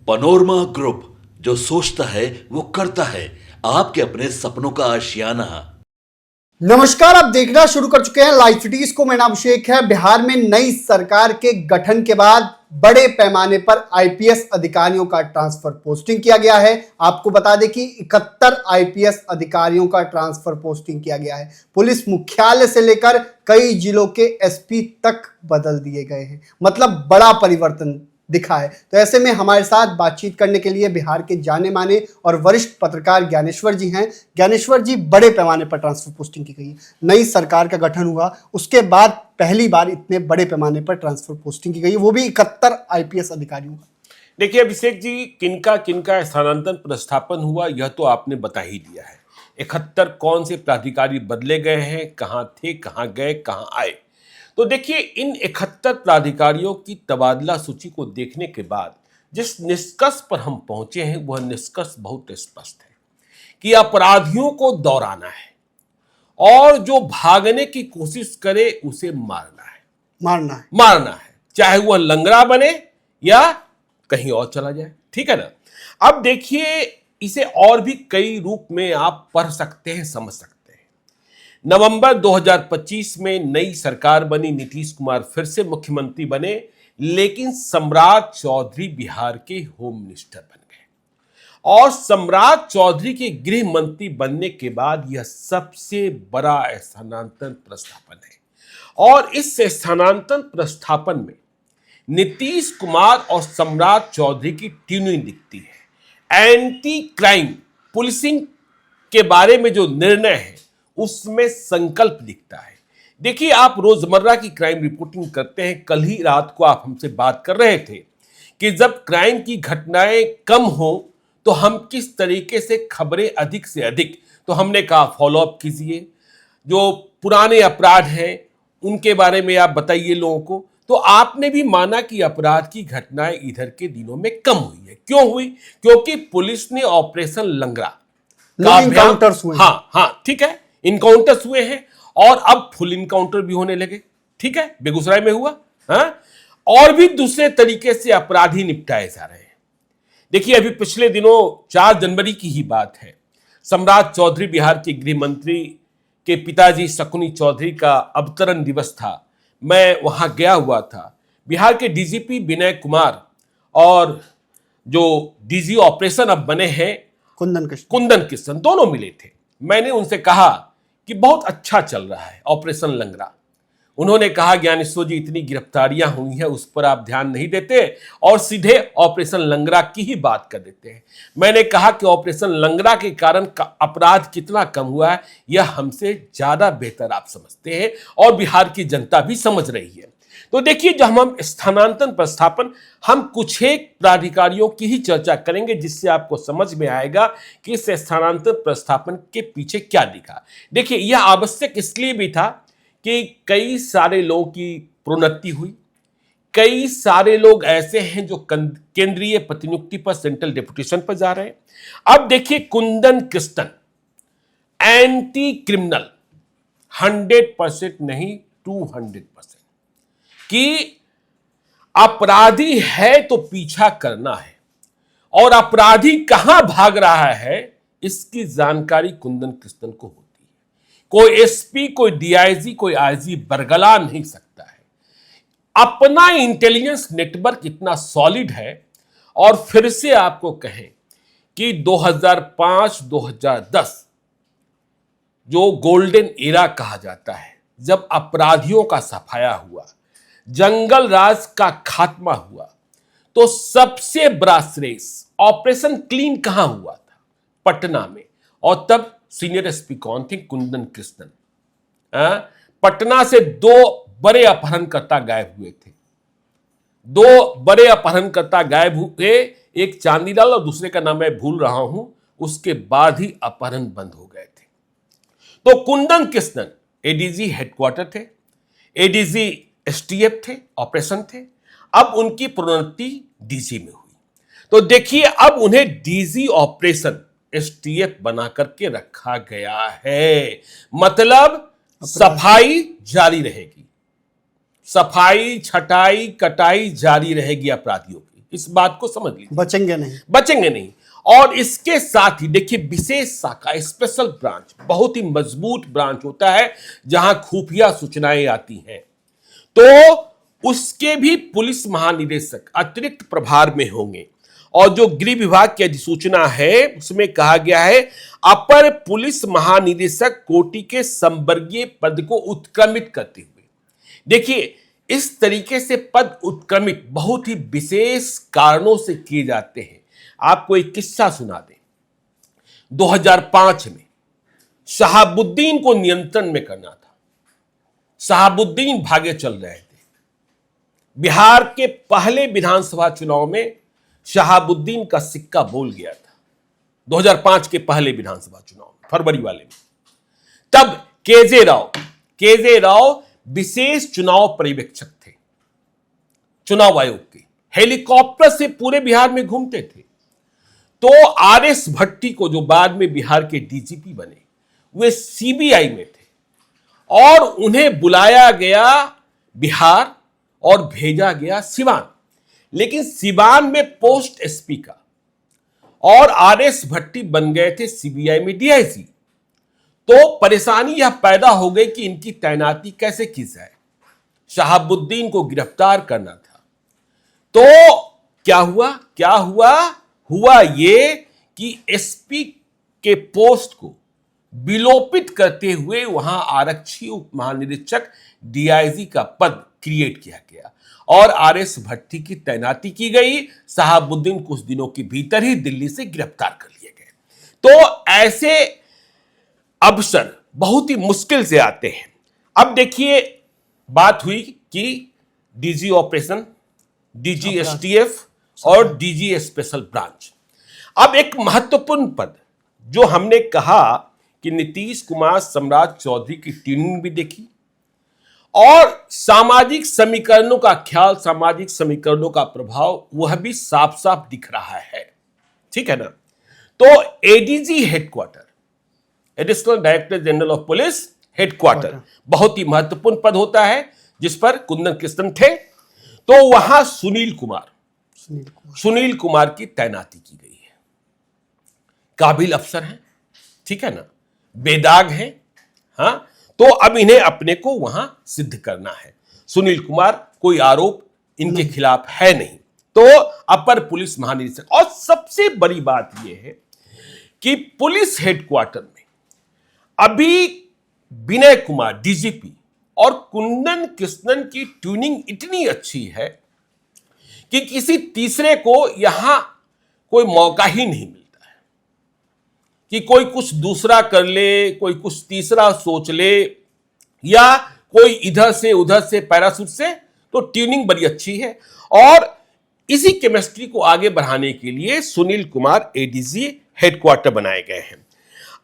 Panorama group, जो सोचता है वो करता है। आपके अपने सपनों का आशियाना। नमस्कार, आप देखना शुरू कर चुके हैं लाइव सिटीज को। मेरा नाम अभिषेक है। बिहार में नई सरकार के गठन के बाद बड़े पैमाने पर आईपीएस अधिकारियों का ट्रांसफर पोस्टिंग किया गया है। आपको बता दें कि 71 आईपीएस अधिकारियों का ट्रांसफर पोस्टिंग किया गया है। पुलिस मुख्यालय से लेकर कई जिलों के एसपी तक बदल दिए गए हैं। मतलब बड़ा परिवर्तन दिखा है। तो ऐसे में हमारे साथ बातचीत करने के लिए बिहार के जाने माने और वरिष्ठ पत्रकार ज्ञानेश्वर जी हैं। ज्ञानेश्वर जी, बड़े पैमाने पर ट्रांसफर पोस्टिंग की गई है। नई सरकार का गठन हुआ, उसके बाद पहली बार इतने बड़े पैमाने पर ट्रांसफर पोस्टिंग की गई है, वो भी 71 आईपीएस अधिकारियों का। देखिए अभिषेक जी, किनका किनका स्थानांतरण प्रस्थापन हुआ यह तो आपने बता ही दिया है। 71 कौन से प्राधिकारी बदले गए हैं, कहाँ थे, कहाँ गए, कहाँ आए। तो देखिए, इन 71 प्राधिकारियों की तबादला सूची को देखने के बाद जिस निष्कर्ष पर हम पहुंचे हैं वह निष्कर्ष बहुत स्पष्ट है कि अपराधियों को दौड़ाना है और जो भागने की कोशिश करे उसे मारना है, चाहे वह लंगड़ा बने या कहीं और चला जाए। ठीक है ना। अब देखिए, इसे और भी कई रूप में आप पढ़ सकते हैं, समझ सकते हैं। नवंबर 2025 में नई सरकार बनी, नीतीश कुमार फिर से मुख्यमंत्री बने, लेकिन सम्राट चौधरी बिहार के होम मिनिस्टर बन गए। और सम्राट चौधरी के गृह मंत्री बनने के बाद यह सबसे बड़ा स्थानांतरण प्रस्थापन है। और इस स्थानांतरण प्रस्थापन में नीतीश कुमार और सम्राट चौधरी की ट्यूनिंग दिखती है। एंटी क्राइम पुलिसिंग के बारे में जो निर्णय है उसमें संकल्प दिखता है। देखिए, आप रोजमर्रा की क्राइम रिपोर्टिंग करते हैं। कल ही रात को आप हमसे बात कर रहे थे कि जब क्राइम की घटनाएं कम हो तो हम किस तरीके से खबरें अधिक से अधिक, तो हमने कहा फॉलोअप कीजिए, जो पुराने अपराध हैं उनके बारे में आप बताइए लोगों को। तो आपने भी माना कि अपराध की घटनाएं इधर के दिनों में कम हुई है। क्यों हुई? क्योंकि पुलिस ने ऑपरेशन लंगड़ा का इनकाउंटर्स हुए। हाँ, ठीक है, इनकाउंटर्स हुए हैं और अब फुल इनकाउंटर भी होने लगे। ठीक है, बेगूसराय में हुआ। हाँ, और भी दूसरे तरीके से अपराधी निपटाए जा रहे हैं। देखिए, अभी पिछले दिनों 4 जनवरी की ही बात है। सम्राट चौधरी बिहार के गृह मंत्री के पिताजी शकुनी चौधरी का अवतरण दिवस था। मैं वहां गया हुआ था। बिहार के डीजीपी विनय कुमार और जो डीजी ऑपरेशन अब बने हैं कुंदन किशन दोनों मिले थे। मैंने उनसे कहा कि बहुत अच्छा चल रहा है ऑपरेशन लंगड़ा। उन्होंने कहा, ज्ञानेश्वर जी, इतनी गिरफ्तारियां हुई हैं उस पर आप ध्यान नहीं देते और सीधे ऑपरेशन लंगड़ा की ही बात कर देते हैं। मैंने कहा कि ऑपरेशन लंगड़ा के कारण अपराध कितना कम हुआ है यह हमसे ज्यादा बेहतर आप समझते हैं और बिहार की जनता भी समझ रही है। तो देखिए, जब हम स्थानांतरण प्रस्थापन, हम कुछ एक प्राधिकारियों की ही चर्चा करेंगे जिससे आपको समझ में आएगा कि इस स्थानांतरण प्रस्थापन के पीछे क्या दिखा। देखिए, यह आवश्यक इसलिए भी था कि कई सारे लोगों की प्रोन्नति हुई। कई सारे लोग ऐसे हैं जो केंद्रीय प्रतिनियुक्ति पर, सेंट्रल डेपुटेशन पर जा रहे हैं। अब देखिए, कुंदन कृष्णन एंटी क्रिमिनल 100% नहीं 200% कि अपराधी है तो पीछा करना है और अपराधी कहां भाग रहा है इसकी जानकारी कुंदन कृष्णन को होती है। कोई एसपी, कोई डीआईजी, कोई आईजी बरगला नहीं सकता है। अपना इंटेलिजेंस नेटवर्क इतना सॉलिड है। और फिर से आपको कहें कि 2005-2010 जो गोल्डन एरा कहा जाता है, जब अपराधियों का सफाया हुआ, जंगल राज का खात्मा हुआ, तो सबसे बड़ा श्रेष्ठ ऑपरेशन क्लीन कहां हुआ था? पटना में। और तब सीनियर एसपी कौन थे? कुंदन कृष्णन। पटना से 2 बड़े अपहरणकर्ता गायब हुए थे। 2 बड़े अपहरणकर्ता गायब हुए, एक चांदीलाल और दूसरे का नाम मैं भूल रहा हूं। उसके बाद ही अपहरण बंद हो गए थे। तो कुंदन कृष्णन एडीजी हेडक्वार्टर थे, एडीजी एसटीएफ थे, ऑपरेशन थे। अब उनकी प्रोन्नति डीजी में हुई। तो देखिए, अब उन्हें डीजी ऑपरेशन एसटीएफ बना करके रखा गया है। मतलब सफाई जारी रहेगी, सफाई, छटाई, कटाई जारी रहेगी अपराधियों की। इस बात को समझ लीजिए, बचेंगे नहीं। और इसके साथ ही देखिए, विशेष शाखा स्पेशल ब्रांच बहुत ही मजबूत ब्रांच होता है जहां खुफिया सूचनाएं आती हैं, तो उसके भी पुलिस महानिदेशक अतिरिक्त प्रभार में होंगे। और जो गृह विभाग की अधिसूचना है उसमें कहा गया है, अपर पुलिस महानिदेशक कोटि के संवर्गीय पद को उत्क्रमित करते हुए। देखिए, इस तरीके से पद उत्क्रमित बहुत ही विशेष कारणों से किए जाते हैं। आपको एक किस्सा सुना दें। 2005 में शहाबुद्दीन को नियंत्रण में करना था। शहाबुद्दीन भागे चल रहे थे। बिहार के पहले विधानसभा चुनाव में शहाबुद्दीन का सिक्का बोल गया था। 2005 के पहले विधानसभा चुनाव में, फरवरी वाले में। तब केजे राव विशेष चुनाव पर्यवेक्षक थे चुनाव आयोग के। हेलीकॉप्टर से पूरे बिहार में घूमते थे। तो आरएस भट्टी को, जो बाद में बिहार के डीजीपी बने, वे सीबीआई में थे और उन्हें बुलाया गया बिहार और भेजा गया सिवान। लेकिन सिवान में पोस्ट एसपी का, और आरएस भट्टी बन गए थे सीबीआई में डीआईजी। तो परेशानी यह पैदा हो गई कि इनकी तैनाती कैसे की जाए। शहाबुद्दीन को गिरफ्तार करना था। तो क्या हुआ ये कि एसपी के पोस्ट को विलोपित करते हुए वहां आरक्षी उप महानिरीक्षक डीआईजी का पद क्रिएट किया गया और आरएस भट्टी की तैनाती की गई। शहाबुद्दीन कुछ दिनों के भीतर ही दिल्ली से गिरफ्तार कर लिए गए। तो ऐसे अवसर बहुत ही मुश्किल से आते हैं। अब देखिए, बात हुई कि डीजी ऑपरेशन, डीजी एसटीएफ और डीजी स्पेशल ब्रांच। अब एक महत्वपूर्ण पद जो हमने कहा कि नीतीश कुमार सम्राट चौधरी की ट्यूनिंग भी देखी और सामाजिक समीकरणों का ख्याल, सामाजिक समीकरणों का प्रभाव, वह भी साफ साफ दिख रहा है। ठीक है ना। तो ADG headquarter, additional director general of police headquarter, बहुत ही महत्वपूर्ण पद होता है जिस पर कुंदन कृष्णन थे। तो वहां सुनील कुमार की तैनाती की गई है। काबिल अफसर हैं, ठीक है ना, बेदाग हैं। हाँ, तो अब इन्हें अपने को वहां सिद्ध करना है। सुनील कुमार, कोई आरोप इनके खिलाफ है नहीं। तो अपर पुलिस महानिरीक्षक, और सबसे बड़ी बात यह है कि पुलिस हेडक्वार्टर में अभी विनय कुमार डीजीपी और कुंदन कृष्णन की ट्यूनिंग इतनी अच्छी है कि किसी तीसरे को यहां कोई मौका ही नहीं मिलता है कि कोई कुछ दूसरा कर ले, कोई कुछ तीसरा सोच ले, या कोई इधर से उधर से पैराशूट से। तो ट्यूनिंग बड़ी अच्छी है और इसी केमिस्ट्री को आगे बढ़ाने के लिए सुनील कुमार एडीजी हेडक्वार्टर बनाए गए हैं।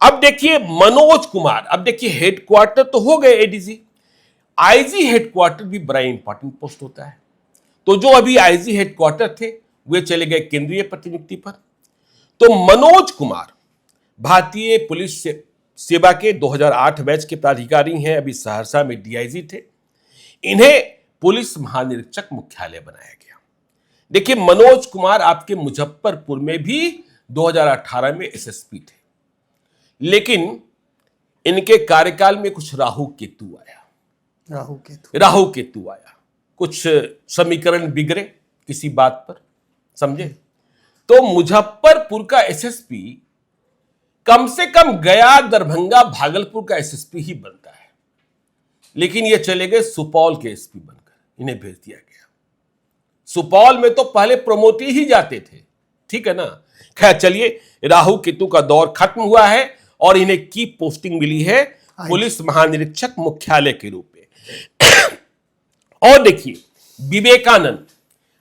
अब देखिए मनोज कुमार, अब देखिए हेडक्वार्टर तो हो गए एडीजी, आईजी हेडक्वार्टर भी बड़ा इंपॉर्टेंट पोस्ट होता है। तो जो अभी आईजी हेडक्वार्टर थे वे चले गए केंद्रीय प्रतिनियुक्ति पर। तो मनोज कुमार भारतीय पुलिस सेवा के 2008 बैच के प्राधिकारी हैं, अभी सहरसा में डीआईजी थे। इन्हें पुलिस महानिरीक्षक मुख्यालय बनाया गया। देखिए मनोज कुमार आपके मुजफ्फरपुर में भी 2018 में एसएसपी थे, लेकिन इनके कार्यकाल में कुछ राहु केतु आया, कुछ समीकरण बिगड़े किसी बात पर, समझे। तो मुजफ्फरपुर का एसएसपी कम से कम गया, दरभंगा, भागलपुर का एसएसपी ही बनता है, लेकिन ये चले गए सुपौल के एसपी बनकर, इन्हें भेज दिया गया। सुपौल में तो पहले प्रमोटी ही जाते थे, ठीक है ना। खैर चलिए, राहु केतु का दौर खत्म हुआ है और इन्हें की पोस्टिंग मिली है पुलिस महानिरीक्षक मुख्यालय के रूप में। और देखिए विवेकानंद,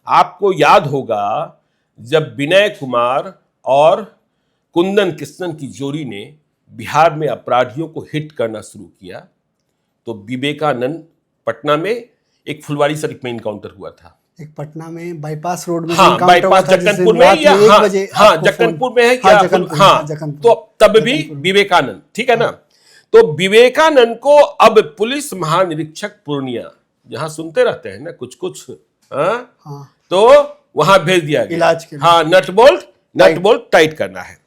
आपको याद होगा जब विनय कुमार और कुंदन कृष्णन की जोड़ी ने बिहार में अपराधियों को हिट करना शुरू किया, तो विवेकानंद पटना में एक फुलवारी शरीफ में इनकाउंटर हुआ था, एक पटना में बाईपास रोड में, हाँ बाईपास जक्कनपुर में, या हाँ जक्कनपुर में है क्या, तो तब भी विवेकानंद, ठीक है ना। तो विवेकानंद को अब पुलिस महानिरीक्षक पूर्णिया, जहां सुनते रहते हैं ना कुछ कुछ, तो वहां भेज दिया गया इलाज के लिए। हाँ, नट बोल्ट टाइट करना है।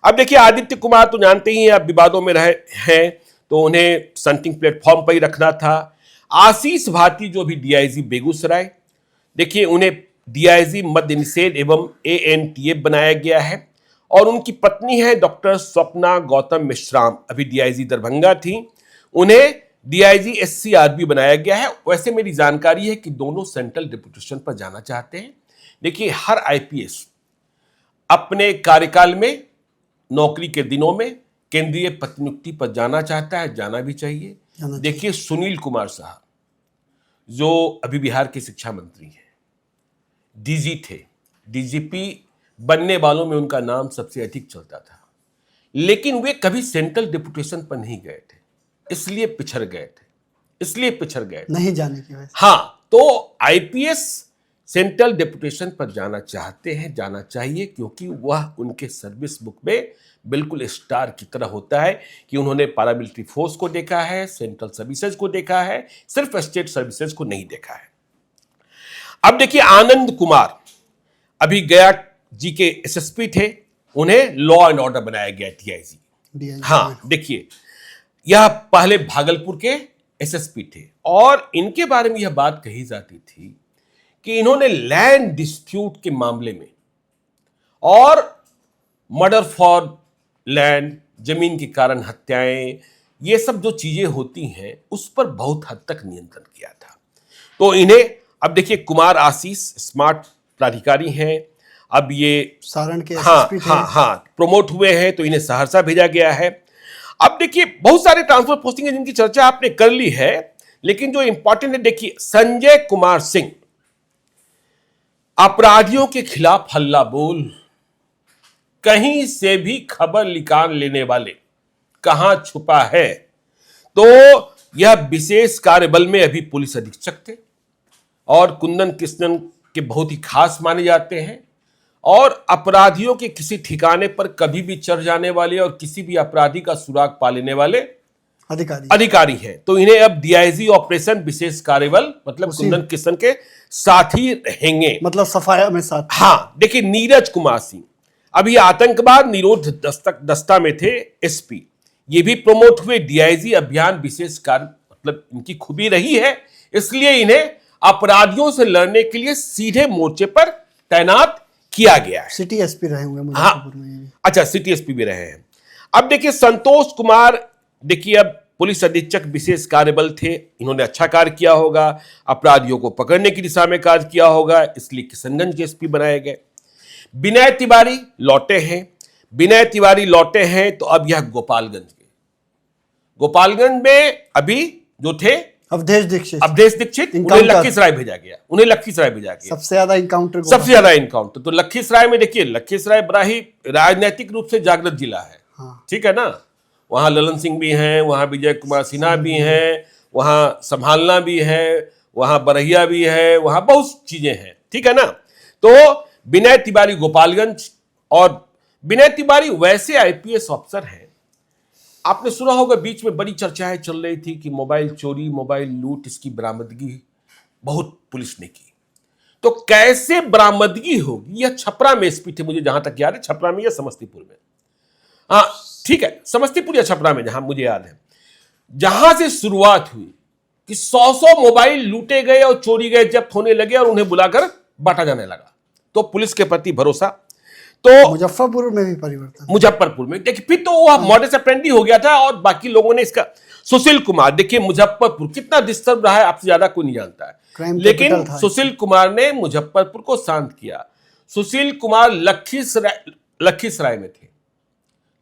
अब देखिए आदित्य कुमार तो जानते ही हैं, अब विवादों में रहे हैं, तो उन्हें सनटिंग प्लेटफॉर्म पर ही रखना था। आशीष भारती जो भी डीआईजी बेगूसराय, देखिए उन्हें डीआईजी मद्य निषेध एवं एएनटीए बनाया गया है। और उनकी पत्नी है डॉक्टर स्वप्ना गौतम मिश्राम, अभी डीआईजी दरभंगा थी, उन्हें डीआईजी एससीआरबी बनाया गया है। वैसे मेरी जानकारी है कि दोनों सेंट्रल डिप्यूटेशन पर जाना चाहते हैं। देखिए हर आईपीएस अपने कार्यकाल में, नौकरी के दिनों में केंद्रीय प्रतिनियुक्ति पर जाना चाहता है, जाना भी चाहिए। देखिए सुनील कुमार साहब जो अभी बिहार के शिक्षा मंत्री हैं, डीजी थे, डीजीपी बनने वालों में उनका नाम सबसे अधिक चलता था, लेकिन वे कभी सेंट्रल डिप्यूटेशन पर नहीं गए थे, इसलिए पिछड़ गए थे नहीं जाने की वजह से। हाँ, तो आईपीएस सेंट्रल डिप्यूटेशन पर जाना चाहते हैं, जाना चाहिए, क्योंकि वह उनके सर्विस बुक में बिल्कुल स्टार की तरह होता है कि उन्होंने पैरामिलिट्री फोर्स को देखा है, सेंट्रल सर्विसेज को देखा है, सिर्फ स्टेट सर्विसेज को नहीं देखा है। अब देखिए आनंद कुमार अभी गया जी के एसएसपी थे, उन्हें लॉ एंड ऑर्डर बनाया गया डीआईजी। हाँ देखिए, यह पहले भागलपुर के एसएसपी थे और इनके बारे में यह बात कही जाती थी कि इन्होंने लैंड डिस्प्यूट के मामले में और मर्डर फॉर लैंड, जमीन के कारण हत्याएं, ये सब जो चीजें होती हैं उस पर बहुत हद तक नियंत्रण किया था। तो इन्हें अब देखिए कुमार आशीष स्मार्ट प्राधिकारी हैं, अब ये सारण के एसएसपी थे। हाँ प्रमोट हुए हैं, तो इन्हें सहरसा भेजा गया है। अब देखिए बहुत सारे ट्रांसफर पोस्टिंग है जिनकी चर्चा आपने कर ली है, लेकिन जो इंपॉर्टेंट है, देखिए संजय कुमार सिंह अपराधियों के खिलाफ हल्ला बोल, कहीं से भी खबर निकाल लेने वाले, कहां छुपा है। तो यह विशेष कार्यबल में अभी पुलिस अधीक्षक थे और कुंदन कृष्णन के बहुत ही खास माने जाते हैं और अपराधियों के किसी ठिकाने पर कभी भी चढ़ जाने वाले और किसी भी अपराधी का सुराग पा लेने वाले अधिकारी हैं। तो इन्हें अब डीआईजी ऑपरेशन विशेष कार्यबल मतलब कुंदन कृष्णन के साथ ही रहेंगे, मतलब सफाया में साथ। हाँ देखिए नीरज कुमार सिंह अभी आतंकवाद निरोध दस्ता में थे एसपी, ये भी प्रमोट हुए डीआईजी अभियान विशेष कार्य, मतलब इनकी खूबी रही है, इसलिए इन्हें अपराधियों से लड़ने के लिए सीधे मोर्चे पर तैनात किया गया है। सिटी एसपी रहे होंगे मुजफ्फरपुर में। अच्छा, सिटी एसपी भी रहे हैं। अब देखिए संतोष कुमार, देखिए अब पुलिस अधीक्षक विशेष कार्यबल थे, इन्होंने अच्छा कार्य किया होगा, अपराधियों को पकड़ने की दिशा में कार्य किया होगा, इसलिए किशनगंज के एसपी बनाए गए। विनय तिवारी लौटे हैं, तो अब यह गोपालगंज में अभी जो थे अवधेश दीक्षित उन्हें लखीसराय भेजा गया। सबसे ज्यादा इनकाउंटर तो लखीसराय में, देखिए लखीसराय बड़ा ही राजनीतिक रूप से जागृत जिला है। हाँ। ठीक है ना, वहां ललन सिंह भी हैं, वहां विजय कुमार सिन्हा भी हैं, वहां संभालना भी है, वहां बरहिया भी है, वहां बहुत चीजें हैं। ठीक है ना, तो विनय तिवारी गोपालगंज, और विनय तिवारी वैसे आईपीएस ऑफिसर हैं, आपने सुना होगा बीच में बड़ी चर्चाएं चल रही थी कि मोबाइल चोरी, मोबाइल लूट, इसकी बरामदगी बहुत पुलिस ने की। तो कैसे बरामदगी होगी? यह छपरा में एसपी थे, मुझे जहां तक याद है, छपरा में या समस्तीपुर में, हाँ ठीक है, समस्तीपुर या छपरा में, जहां मुझे याद है, जहां से शुरुआत हुई कि 100 मोबाइल लूटे गए और चोरी गए, जब्त होने लगे और उन्हें बुलाकर बांटा जाने लगा। तो पुलिस के प्रति भरोसा, तो मुजफ्फरपुर में भी परिवर्तन, मुजफ्फरपुर में देखिए फिर तो वह मॉडस ऑपरेंडी हो गया था और बाकी लोगों ने इसका। सुशील कुमार, देखिए मुजफ्फरपुर कितना डिस्टर्ब रहा है आपसे ज्यादा कोई नहीं जानता है, लेकिन सुशील कुमार ने मुजफ्फरपुर को शांत किया। सुशील कुमार लखीसराय में थे,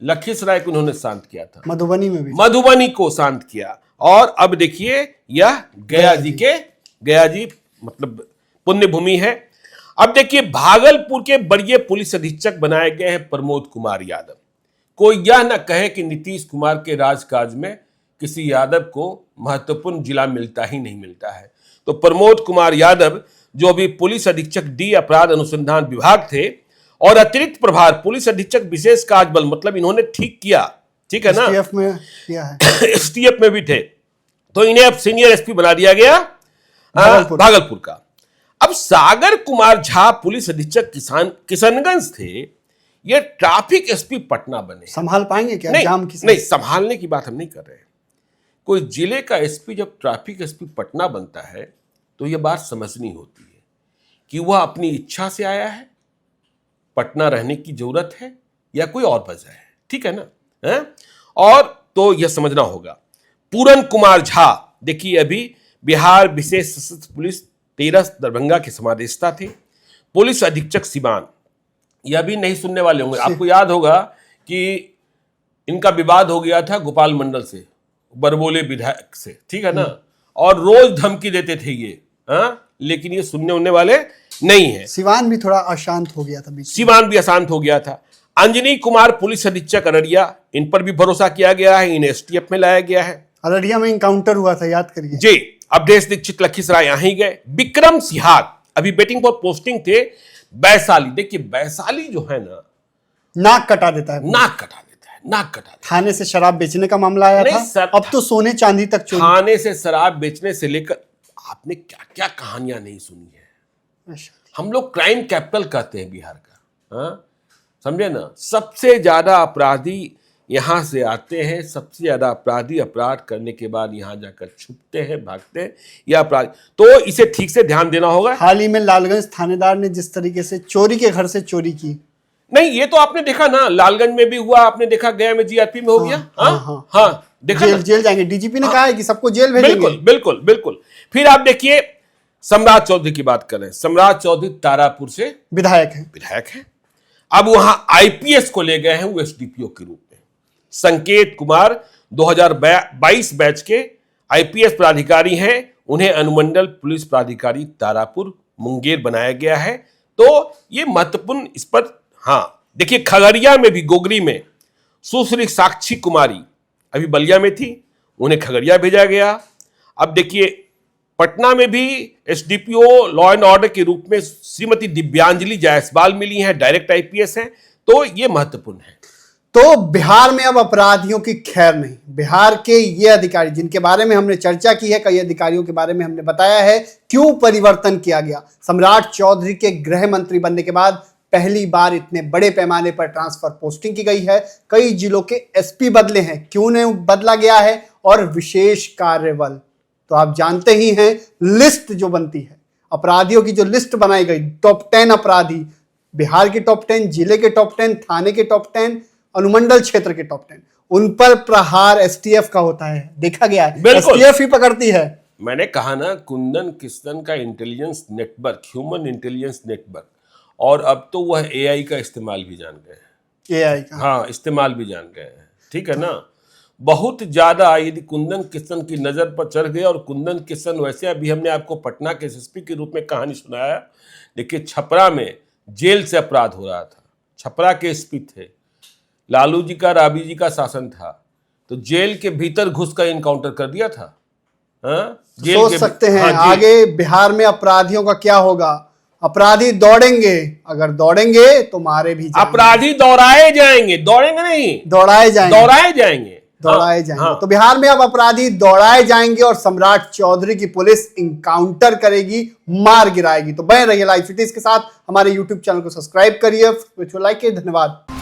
लखीसराय को उन्होंने शांत किया था, मधुबनी को शांत किया, और अब देखिए यह गया जी मतलब पुण्य भूमि है। अब देखिए भागलपुर के बड़े पुलिस अधीक्षक बनाए गए हैं प्रमोद कुमार यादव। कोई यह न कहे कि नीतीश कुमार के राजकाज में किसी यादव को महत्वपूर्ण जिला मिलता ही नहीं मिलता है। तो प्रमोद कुमार यादव जो अभी पुलिस अधीक्षक डी अपराध अनुसंधान विभाग थे और अतिरिक्त प्रभार पुलिस अधीक्षक विशेष कार्यबल, मतलब इन्होंने ठीक किया, ठीक है ना, एसटीएफ में किया है, एसटीएफ में भी थे, तो इन्हें अब सीनियर एसपी बना दिया गया भागलपुर का। अब सागर कुमार झा पुलिस अधीक्षक किशनगंज थे, ये ट्रैफिक एसपी पटना बने। संभाल पाएंगे क्या नहीं, जाम की? नहीं, संभालने की बात हम नहीं कर रहे। कोई जिले का एसपी जब ट्रैफिक एसपी पटना बनता है तो यह बात समझनी होती है कि वह अपनी इच्छा से आया है, पटना रहने की जरूरत है, या कोई और वजह है। ठीक है ना, है? और तो यह समझना होगा। पूरन कुमार झा देखिए अभी बिहार विशेष सशस्त्र पुलिस 13 दरभंगा के समादेष्टा थे। पुलिस अधीक्षक सिवान, यह भी नहीं सुनने वाले होंगे, आपको याद होगा कि इनका विवाद हो गया था गोपाल मंडल से, बरबोले विधायक से, ठीक है ना, और रोज धमकी देते थे ये, लेकिन ये सुनने उनने वाले नहीं है। सिवान भी थोड़ा अशांत हो गया था बीच में। सिवान भी अशांत हो गया था। अंजनी कुमार पुलिस अधीक्षक अररिया, इन पर भी भरोसा किया गया है, इन एसटीएफ में लाया गया है। अररिया में इनकाउंटर हुआ था, याद करिए जी। अवधेश दीक्षित लखीसराय यहां ही गए। विक्रम सिहाग अभी वेटिंग फॉर पोस्टिंग थे वैशाली। देखिए वैशाली जो है ना, नाक कटा देता है, नाक कटा देता है, नाक कटा देता है। थाने से शराब बेचने का मामला आया था, अब तो सोने चांदी तक चोरी। थाने से शराब बेचने से लेकर आपने क्या क्या कहानियां नहीं सुनी है। हम लोग क्राइम कैपिटल कहते हैं बिहार का, हाँ समझे ना। सबसे ज्यादा अपराधी यहां से आते हैं, सबसे ज्यादा अपराधी अपराध करने के बाद यहां जाकर छुपते हैं, भागते हैं, या अपराधी। तो इसे ठीक से ध्यान देना होगा। हाल ही में लालगंज थानेदार ने जिस तरीके से चोरी के घर से चोरी की, नहीं ये तो आपने देखा ना, लालगंज में भी हुआ, आपने देखा गया में जीआरपी में हो गया। हाँ देखा, जेल जाएंगे। डीजीपी ने कहा है कि सबको जेल भेजेंगे। बिल्कुल बिल्कुल बिल्कुल। फिर आप देखिए सम्राट चौधरी की बात करें। सम्राट चौधरी तारापुर से विधायक है। अब वहां आईपीएस को ले गए हैं वो एसडीपीओ के रूप में। संकेत कुमार 2022 बैच के आईपीएस प्राधिकारी हैं, उन्हें अनुमंडल पुलिस प्राधिकारी तारापुर मुंगेर बनाया गया है। तो ये महत्वपूर्ण इस पर, हाँ देखिए खगड़िया में भी गोगरी में सुश्री साक्षी कुमारी अभी बलिया में थी, उन्हें खगड़िया भेजा गया। अब देखिए पटना में भी एसडीपीओ लॉ एंड ऑर्डर के रूप में श्रीमती दिव्यांजलि जायसवाल मिली हैं, डायरेक्ट आईपीएस हैं। तो ये महत्वपूर्ण है। तो बिहार में अब अपराधियों की खैर नहीं। बिहार के ये अधिकारी जिनके बारे में हमने चर्चा की है, कई अधिकारियों के बारे में हमने बताया है क्यों परिवर्तन किया गया। सम्राट चौधरी के गृह मंत्री बनने के बाद पहली बार इतने बड़े पैमाने पर ट्रांसफर पोस्टिंग की गई है। कई जिलों के एसपी बदले हैं, क्यों नहीं बदला गया है, और विशेष कार्य बल तो आप जानते ही हैं। लिस्ट जो बनती है अपराधियों की, जो लिस्ट बनाई गई, टॉप 10 अपराधी, बिहार के टॉप 10, जिले के टॉप 10, थाने के टॉप 10, अनुमंडल क्षेत्र के टॉप 10, उन पर प्रहार एसटीएफ का होता है, देखा गया है। एसटीएफ ही पकड़ती है। मैंने कहा ना, कुंदन किशन का intelligence network, human intelligence network, और अब तो वह एआई का इस्तेमाल भी जान गए हैं। एआई का, हाँ इस्तेमाल भी जान गए हैं, ठीक है ना। बहुत ज्यादा यदि कुंदन किशन की नजर पर चढ़ गए, और कुंदन किशन वैसे, अभी हमने आपको पटना के एसएसपी के रूप में कहानी सुनाया। देखिए छपरा में जेल से अपराध हो रहा था, छपरा के एसपी थे, लालू जी का राबी जी का शासन था, तो जेल के भीतर घुस कर इनकाउंटर कर दिया था। सोच सकते हैं आगे बिहार में अपराधियों का क्या होगा। अपराधी दौड़ेंगे, अगर दौड़ेंगे तो मारे भी जाएंगे। अपराधी दौड़ाए जाएंगे, दौड़ेंगे नहीं, दौड़ाए जाएंगे। तो बिहार में अब अपराधी दौड़ाए जाएंगे और सम्राट चौधरी की पुलिस इनकाउंटर करेगी, मार गिराएगी। तो बने रहिए लाइव सिटीज के साथ, हमारे यूट्यूब चैनल को सब्सक्राइब करिए, लाइक करिए। धन्यवाद।